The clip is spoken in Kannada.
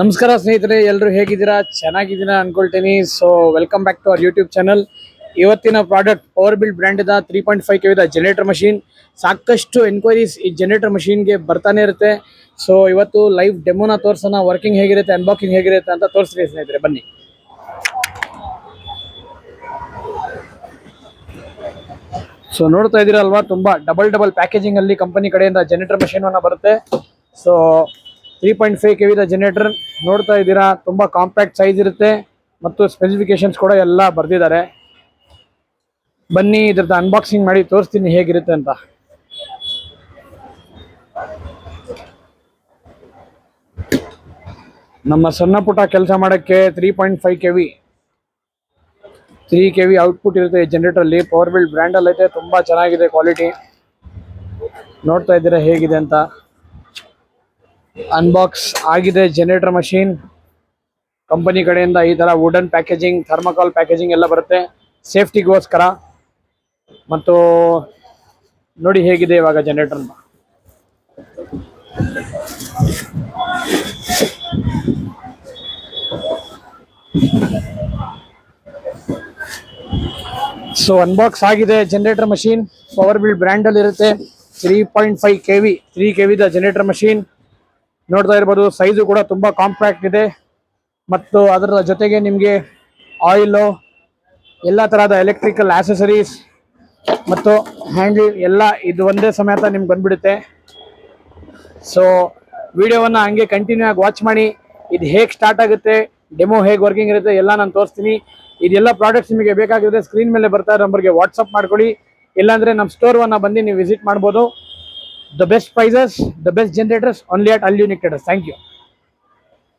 ನಮಸ್ಕಾರ ಸ್ನೇಹಿತರೆ, ಎಲ್ಲರೂ ಹೇಗಿದ್ದೀರಾ? ಚೆನ್ನಾಗಿದ್ದೀರಾ ಅನ್ಕೊಳ್ತೀನಿ. So welcome back to our YouTube channel. ಇವತ್ತಿನ product power build brand 3.5 kV generator machine. ಸಾಕಷ್ಟು ಎನ್ಕ್ವೈರೀಸ್ ಈ ಜನರೇಟರ್ ಮಷೀನ್ಗೆ ಬರ್ತಾನೆ ಇರುತ್ತೆ. ಸೊ ಇವತ್ತು ಲೈವ್ ಡೆಮೋನ ತೋರಿಸೋಣ, ವರ್ಕಿಂಗ್ ಹೇಗಿರುತ್ತೆ, ಅನ್ಬಾಕ್ಸಿಂಗ್ ಹೇಗಿರುತ್ತೆ ಅಂತ ತೋರಿಸ್ತೀನಿ ಸ್ನೇಹಿತರೆ, ಬನ್ನಿ. ಸೊ ನೋಡ್ತಾ ಇದ್ದೀರಲ್ವಾ, ತುಂಬಾ ಡಬಲ್ ಪ್ಯಾಕೇಜಿಂಗ್ ಅಲ್ಲಿ ಕಂಪನಿ ಕಡೆಯಿಂದ ಜನರೇಟರ್ ಮಷೀನ್ ಬರುತ್ತೆ. ಸೊ 3.5 kV ಜನರೇಟರ್ ನೋಡ್ತಾ ಇದ್ದೀರಾ, ತುಂಬಾ ಕಾಂಪ್ಯಾಕ್ಟ್ ಸೈಜ್ ಇರುತ್ತೆ ಮತ್ತು ಸ್ಪೆಸಿಫಿಕೇಶನ್ಸ್ ಕೂಡ ಎಲ್ಲ ಬರ್ದಿದ್ದಾರೆ. ಬನ್ನಿ ಇದ್ರದ್ದು ಅನ್ಬಾಕ್ಸಿಂಗ್ ಮಾಡಿ ತೋರಿಸ್ತೀನಿ ಹೇಗಿರುತ್ತೆ ಅಂತ. ನಮ್ಮ ಸಣ್ಣ ಪುಟ್ಟ ಕೆಲಸ ಮಾಡೋಕ್ಕೆ 3.5 3 kV ಔಟ್ಪುಟ್ ಇರುತ್ತೆ ಈ ಜನರೇಟರ್ ಅಲ್ಲಿ. ಪವರ್ ಬಿಲ್ಡ್ ಬ್ರ್ಯಾಂಡ್ ಅಲ್ಲಿ ಐತೆ, ತುಂಬಾ ಚೆನ್ನಾಗಿದೆ ಕ್ವಾಲಿಟಿ. ನೋಡ್ತಾ ಇದ್ದೀರಾ ಹೇಗಿದೆ ಅಂತ. ಅನ್ಬಾಕ್ಸ್ ಆಗಿದೆ ಜನರೇಟರ್ ಮಷೀನ್. ಕಂಪನಿ ಕಡೆಯಿಂದ ಈ ತರ ವುಡನ್ ಪ್ಯಾಕೇಜಿಂಗ್, ಥರ್ಮಕಾಲ್ ಪ್ಯಾಕೇಜಿಂಗ್ ಎಲ್ಲ ಬರುತ್ತೆ ಸೇಫ್ಟಿಗೋಸ್ಕರ. ಮತ್ತು ನೋಡಿ ಹೇಗಿದೆ ಇವಾಗ ಜನರೇಟರ್. ಸೊ ಅನ್ಬಾಕ್ಸ್ ಆಗಿದೆ generator machine. Power build brand ಅಲ್ಲಿ ಇರುತ್ತೆ. 3.5 kV 3 kV ಜನರೇಟರ್ ಮಷೀನ್ ನೋಡ್ತಾ ಇರ್ಬೋದು. ಸೈಜು ಕೂಡ ತುಂಬಾ ಕಾಂಪ್ಯಾಕ್ಟ್ ಇದೆ ಮತ್ತು ಅದರ ಜೊತೆಗೆ ನಿಮಗೆ ಆಯಿಲು, ಎಲ್ಲ ತರಹದ ಎಲೆಕ್ಟ್ರಿಕಲ್ ಆಕ್ಸೆಸರೀಸ್ ಮತ್ತು ಹ್ಯಾಂಡಲ್ ಎಲ್ಲ ಇದು ಒಂದೇ ಸಮೇತ ನಿಮ್ಗೆ ಬಂದ್ಬಿಡುತ್ತೆ. ಸೊ ವಿಡಿಯೋವನ್ನು ಹಂಗೆ ಕಂಟಿನ್ಯೂ ಆಗಿ ವಾಚ್ ಮಾಡಿ. ಇದು ಹೇಗೆ ಸ್ಟಾರ್ಟ್ ಆಗುತ್ತೆ, ಡೆಮೋ ಹೇಗೆ ವರ್ಕಿಂಗ್ ಇರುತ್ತೆ ಎಲ್ಲ ನಾನು ತೋರಿಸ್ತೀನಿ. ಇದೆಲ್ಲ ಪ್ರಾಡಕ್ಟ್ಸ್ ನಿಮಗೆ ಬೇಕಾಗಿದ್ರೆ ಸ್ಕ್ರೀನ್ ಮೇಲೆ ಬರ್ತಾ ಇರೋ ನಂಬರ್ಗೆ ವಾಟ್ಸಪ್ ಮಾಡ್ಕೊಳ್ಳಿ. ಇಲ್ಲಾಂದರೆ ನಮ್ಮ ಸ್ಟೋರ್ವನ್ನು ಬಂದು ನೀವು ವಿಸಿಟ್ ಮಾಡ್ಬೋದು. The best prices, the best generators, only at all Unique Traders. Thank you.